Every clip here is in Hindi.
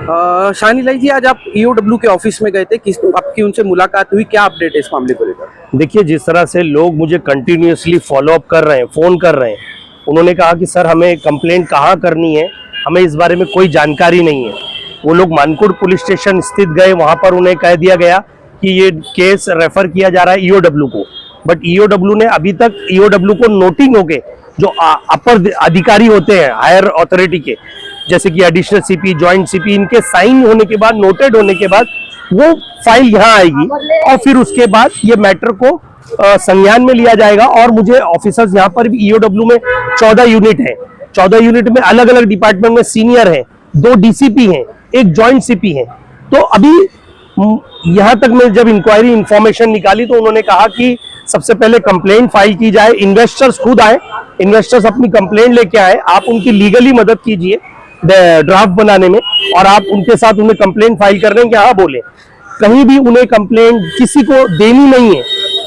शाहनी जी, आज आप ईओडब्ल्यू के ऑफिस में गए थे, किस आपकी उनसे मुलाकात हुई, क्या अपडेट है इस मामले को लेकर? देखिए, जिस तरह से लोग मुझे कंटिन्यूअसली फॉलो अप कर रहे हैं, फ़ोन कर रहे हैं, उन्होंने कहा कि सर हमें कंप्लेंट कहाँ करनी है, हमें इस बारे में कोई जानकारी नहीं है। वो लोग मानकुड़ पुलिस स्टेशन स्थित गए, वहाँ पर उन्हें कह दिया गया कि ये केस रेफर किया जा रहा है ईओडब्ल्यू को, बट ईओडब्ल्यू ने अभी तक ईओडब्ल्यू को नोटिंग होके जो अपर अधिकारी होते हैं हायर अथॉरिटी के, जैसे कि एडिशनल सीपी, जॉइंट सीपी, इनके साइन होने के बाद, नोटेड होने के बाद वो फाइल यहाँ आएगी और फिर उसके बाद ये मैटर को संज्ञान में लिया जाएगा। और मुझे ऑफिसर्स यहाँ पर भी ईओडब्ल्यू में 14 यूनिट है, 14 यूनिट में अलग अलग डिपार्टमेंट में सीनियर है, 2 डीसीपी हैं, एक जॉइंट सीपी है। तो अभी यहाँ तक मैं जब इंक्वायरी इंफॉर्मेशन निकाली तो उन्होंने कहा कि सबसे पहले कंप्लेंट फाइल की जाए, इन्वेस्टर्स खुद आए, इन्वेस्टर्स अपनी कंप्लेंट लेके आए, आप उनकी लीगली मदद कीजिए ड्राफ्ट बनाने में, और आप उनके साथ उन्हें कंप्लेंट फाइल कर रहे हैं कि हाँ बोले। कहीं भी उन्हें कंप्लेंट किसी को देनी नहीं है,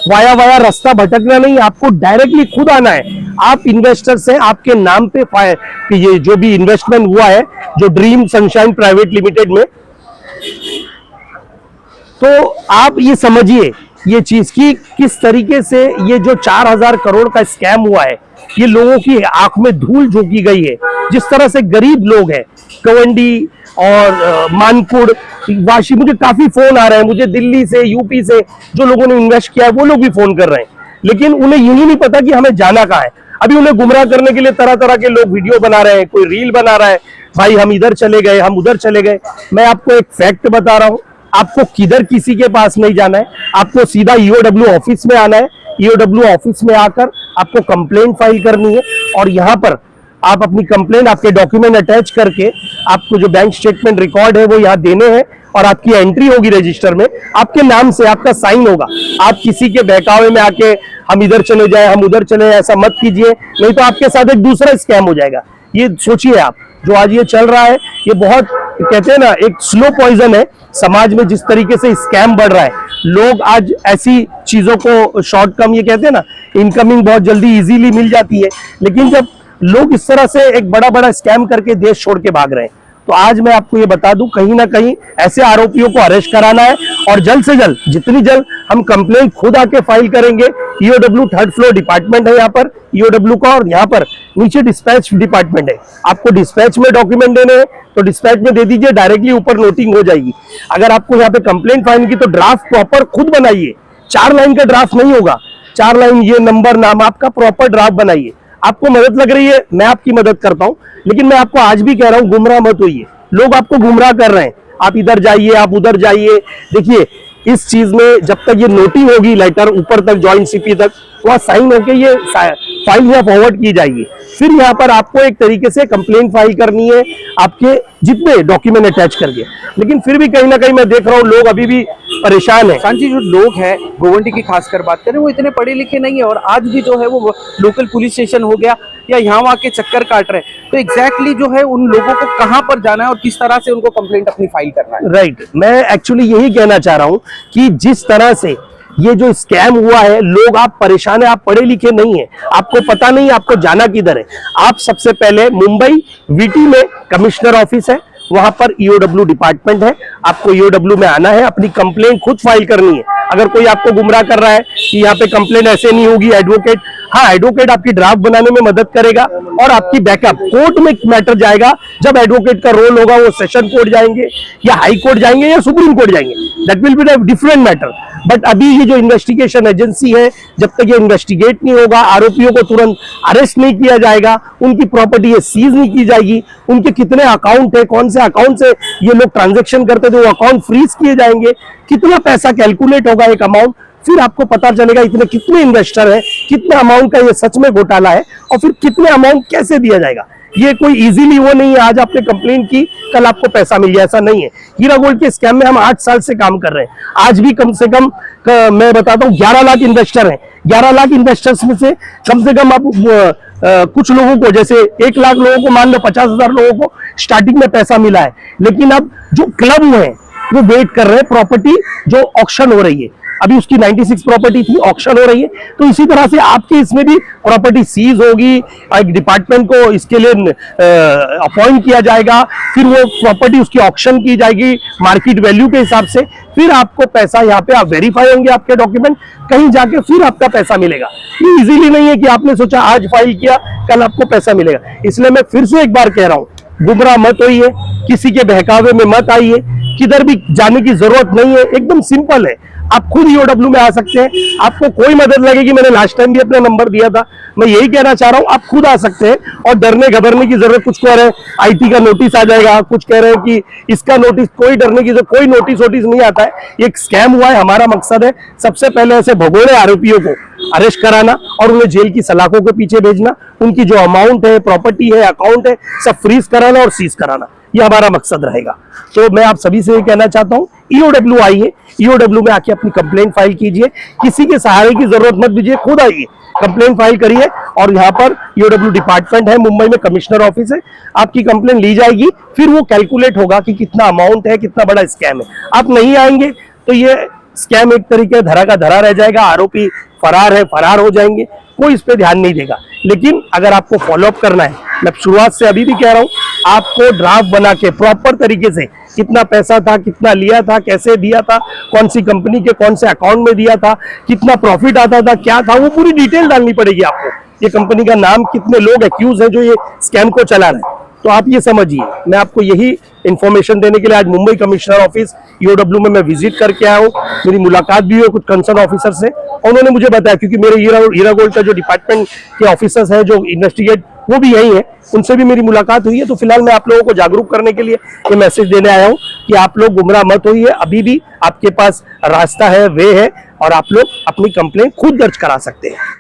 वाया रास्ता भटकना नहीं, आपको डायरेक्टली खुद आना है। आप इन्वेस्टर से आपके नाम पे ये जो भी इन्वेस्टमेंट हुआ है जो ड्रीम सनशाइन प्राइवेट लिमिटेड में, तो आप ये समझिए ये चीज की किस तरीके से ये जो 4000 करोड़ का स्कैम हुआ है, ये लोगों की आंख में धूल झोंकी गई है। जिस तरह से गरीब लोग हैं, कवंडी और मानकुड़ वाशी, मुझे काफी फोन आ रहे हैं, मुझे दिल्ली से, यूपी से जो लोगों ने इन्वेस्ट किया है वो लोग भी फोन कर रहे हैं, लेकिन उन्हें यही नहीं पता कि हमें जाना कहाँ है। अभी उन्हें गुमराह करने के लिए तरह तरह के लोग वीडियो बना रहे हैं, कोई रील बना रहा है, भाई हम इधर चले गए, हम उधर चले गए। मैं आपको एक फैक्ट बता रहा हूं, आपको किधर किसी के पास नहीं जाना है, आपको सीधा ईओडब्ल्यू ऑफिस में आना है। ईओडब्ल्यू ऑफिस में आकर आपको कंप्लेंट फाइल करनी है, और यहाँ पर आप अपनी कंप्लेंट, आपके डॉक्यूमेंट अटैच करके आपको जो बैंक स्टेटमेंट रिकॉर्ड है वो यहाँ देने हैं, और आपकी एंट्री होगी रजिस्टर में, आपके नाम से आपका साइन होगा। आप किसी के बहकावे में आके हम इधर चले जाए, हम उधर चले जाए, ऐसा मत कीजिए, नहीं तो आपके साथ एक दूसरा स्कैम हो जाएगा। ये सोचिए आप, जो आज ये चल रहा है ये बहुत, कहते हैं ना, एक स्लो पॉइजन है समाज में। जिस तरीके से स्कैम बढ़ रहा है, लोग आज ऐसी चीजों को शॉर्ट कम, ये कहते हैं ना, इनकमिंग बहुत जल्दी इजीली मिल जाती है, लेकिन जब लोग इस तरह से एक बड़ा बड़ा स्कैम करके देश छोड़ के भाग रहे हैं, तो आज मैं आपको ये बता दूं, कहीं ना कहीं ऐसे आरोपियों को अरेस्ट कराना है, और जल्द से जल्द, जितनी जल्द हम कंप्लेंट खुद आके फाइल करेंगे। ईओडब्ल्यू 3rd फ्लोर डिपार्टमेंट है यहाँ पर ईओडब्ल्यू का, और यहाँ पर नीचे डिस्पैच डिपार्टमेंट है। आपको डिस्पैच में डॉक्यूमेंट देने हैं तो डिस्पैच में दे दीजिए, डायरेक्टली ऊपर नोटिंग हो जाएगी। अगर आपको यहाँ पे कंप्लेंट फाइल की तो ड्राफ्ट प्रॉपर खुद बनाइए, 4 लाइन का ड्राफ्ट नहीं होगा, 4 लाइन, ये नंबर, नाम, आपका प्रॉपर ड्राफ्ट बनाइए। आपको मदद लग रही है, मैं आपकी मदद करता हूं, लेकिन मैं आपको आज भी कह रहा हूं, गुमराह मत होइए। लोग आपको गुमराह कर रहे हैं, आप इधर जाइए, आप उधर जाइए। देखिए, इस चीज में जब तक ये नोटिंग होगी लेटर ऊपर तक, जॉइंट सीपी तक, वहां साइन होके ये फाइल यहाँ फॉरवर्ड की जाएगी। फिर यहाँ पर आपको एक तरीके से कंप्लेंट फाइल करनी है, आपके जितने डॉक्यूमेंट अटैच करके। लेकिन फिर भी कहीं ना कहीं मैं देख रहा हूँ लोग अभी भी परेशान है। सांची, जो लोग हैं गोवंडी की खासकर बात करें, वो इतने पढ़े लिखे नहीं है, और आज भी जो है वो लोकल पुलिस स्टेशन हो गया या यहाँ वहाँ के चक्कर काट रहे हैं, तो एग्जैक्टली जो है उन लोगों को कहाँ पर जाना है और किस तरह से उनको कंप्लेंट अपनी फाइल करना है? राइट, मैं एक्चुअली यही कहना चाह रहा हूँ कि जिस तरह से ये जो स्कैम हुआ है, लोग, आप परेशान है, आप पढ़े लिखे नहीं है, आपको पता नहीं आपको जाना किधर है। आप सबसे पहले मुंबई वीटी में कमिश्नर ऑफिस है, वहां पर ईओडब्ल्यू डिपार्टमेंट है, आपको ईओडब्ल्यू में आना है, अपनी कंप्लेंट खुद फाइल करनी है। अगर कोई आपको गुमराह कर रहा है कि यहाँ पे कंप्लेंट ऐसे नहीं होगी, एडवोकेट, हाँ एडवोकेट आपकी ड्राफ्ट बनाने में मदद करेगा, और आपकी बैकअप कोर्ट में मैटर जाएगा। जब एडवोकेट का रोल होगा, वो सेशन कोर्ट जाएंगे या हाई कोर्ट जाएंगे या सुप्रीम कोर्ट जाएंगे, that will be different matter. But अभी ये जो इन्वेस्टिगेशन एजेंसी है, जब तक ये इन्वेस्टिगेट नहीं होगा, आरोपियों को तुरंत अरेस्ट नहीं किया जाएगा, उनकी प्रॉपर्टी ये सीज नहीं की जाएगी, उनके कितने अकाउंट है, कौन से अकाउंट से ये लोग ट्रांजैक्शन करते थे, वो अकाउंट फ्रीज किए जाएंगे, कितना पैसा कैलकुलेट होगा एक अमाउंट, फिर आपको पता चलेगा इतने कितने इन्वेस्टर हैं, कितने अमाउंट का ये सच में घोटाला है, और फिर कितने अमाउंट कैसे दिया जाएगा। ये कोई इजीली वो नहीं है, आज आपने कंप्लेंट की कल आपको पैसा मिल गया, ऐसा नहीं है। हीरा गोल्ड के स्कैम में हम 8 साल से काम कर रहे हैं, आज भी कम से कम मैं बताता हूँ 11 लाख इन्वेस्टर हैं। 11 लाख इन्वेस्टर्स में से कम आप कुछ लोगों को, जैसे 1 लाख लोगों को, मान लो 50,000 लोगों को स्टार्टिंग में पैसा मिला है, लेकिन अब जो क्लब हुए हैं वो वेट कर रहे हैं प्रॉपर्टी जो ऑक्शन हो रही है। अभी उसकी 96 प्रॉपर्टी थी, ऑक्शन हो रही है। तो इसी तरह से आपके इसमें भी प्रॉपर्टी सीज होगी, एक डिपार्टमेंट को इसके लिए अपॉइंट किया जाएगा, फिर वो प्रॉपर्टी उसकी ऑक्शन की जाएगी मार्केट वैल्यू के हिसाब से, फिर आपको पैसा यहाँ पे आप वेरीफाई होंगे आपके डॉक्यूमेंट, कहीं जाके फिर आपका पैसा मिलेगा। ये इजीली नहीं है कि आपने सोचा आज फाइल किया कल आपको पैसा मिलेगा। इसलिए मैं फिर से एक बार कह रहा हूँ, गुमराह मत होइए, किसी के बहकावे में मत आइए, किधर भी जाने की जरूरत नहीं है, एकदम सिंपल है। आप खुद ईओडब्ल्यू में आ सकते हैं, आपको कोई मदद लगेगी। मैंने लास्ट टाइम भी अपना नंबर दिया था, मैं यही कहना चाह रहा हूं, आप खुद आ सकते हैं और डरने घबरने की जरूरत, कुछ कह रहे हैं आईटी का नोटिस आ जाएगा, कुछ कह रहे हैं कि इसका नोटिस, कोई डरने की जरूरत, कोई नोटिस वोटिस नहीं आता है। ये एक स्कैम हुआ है, हमारा मकसद है सबसे पहले ऐसे भगोड़े आरोपियों को अरेस्ट कराना और उन्हें जेल की सलाखों के पीछे भेजना, उनकी जो अमाउंट है, प्रॉपर्टी है, अकाउंट है, सब फ्रीज कराना और सीज कराना, ये हमारा मकसद रहेगा। तो मैं आप सभी से ये कहना चाहता हूँ, ईओडब्ल्यू आइए, ईओडब्ल्यू में आके अपनी कंप्लेंट फाइल कीजिए, किसी के सहारे की जरूरत मत दीजिए, खुद आइए कंप्लेंट फाइल करिए। और यहाँ पर ईओडब्ल्यू डिपार्टमेंट है, मुंबई में कमिश्नर ऑफिस है, आपकी कंप्लेंट ली जाएगी, फिर वो कैलकुलेट होगा कि कितना अमाउंट है, कितना बड़ा स्कैम है। आप नहीं आएंगे तो ये स्कैम एक तरीके धरा का धरा रह जाएगा, आरोपी फरार है, फरार हो जाएंगे, कोई इस पे ध्यान नहीं देगा। लेकिन अगर आपको फॉलोअप करना है, मैं शुरुआत से अभी भी कह रहा हूं, आपको ड्राफ्ट बना के प्रॉपर तरीके से कितना पैसा था, कितना लिया था, कैसे दिया था, कौन सी कंपनी के कौन से अकाउंट में दिया था, कितना प्रॉफिट आता था, क्या था, वो पूरी डिटेल डालनी पड़ेगी आपको। ये कंपनी का नाम, कितने लोग एक्यूज हैं जो ये स्कैम को चला रहे हैं, तो आप ये समझिए। मैं आपको यही इंफॉर्मेशन देने के लिए आज मुंबई कमिश्नर ऑफिस ईओडब्ल्यू में मैं विजिट करके आया हूँ। मेरी मुलाकात भी हुई कुछ कंसर्न ऑफिसर से, और उन्होंने मुझे बताया, क्योंकि मेरे हीरा गोल्ड का जो डिपार्टमेंट के ऑफिसर्स हैं जो इन्वेस्टिगेट, वो भी यही है, उनसे भी मेरी मुलाकात हुई है। तो फिलहाल मैं आप लोगों को जागरूक करने के लिए ये मैसेज देने आया हूँ कि आप लोग गुमराह मत होइए, अभी भी आपके पास रास्ता है, वे है, और आप लोग अपनी कंप्लेंट खुद दर्ज करा सकते हैं।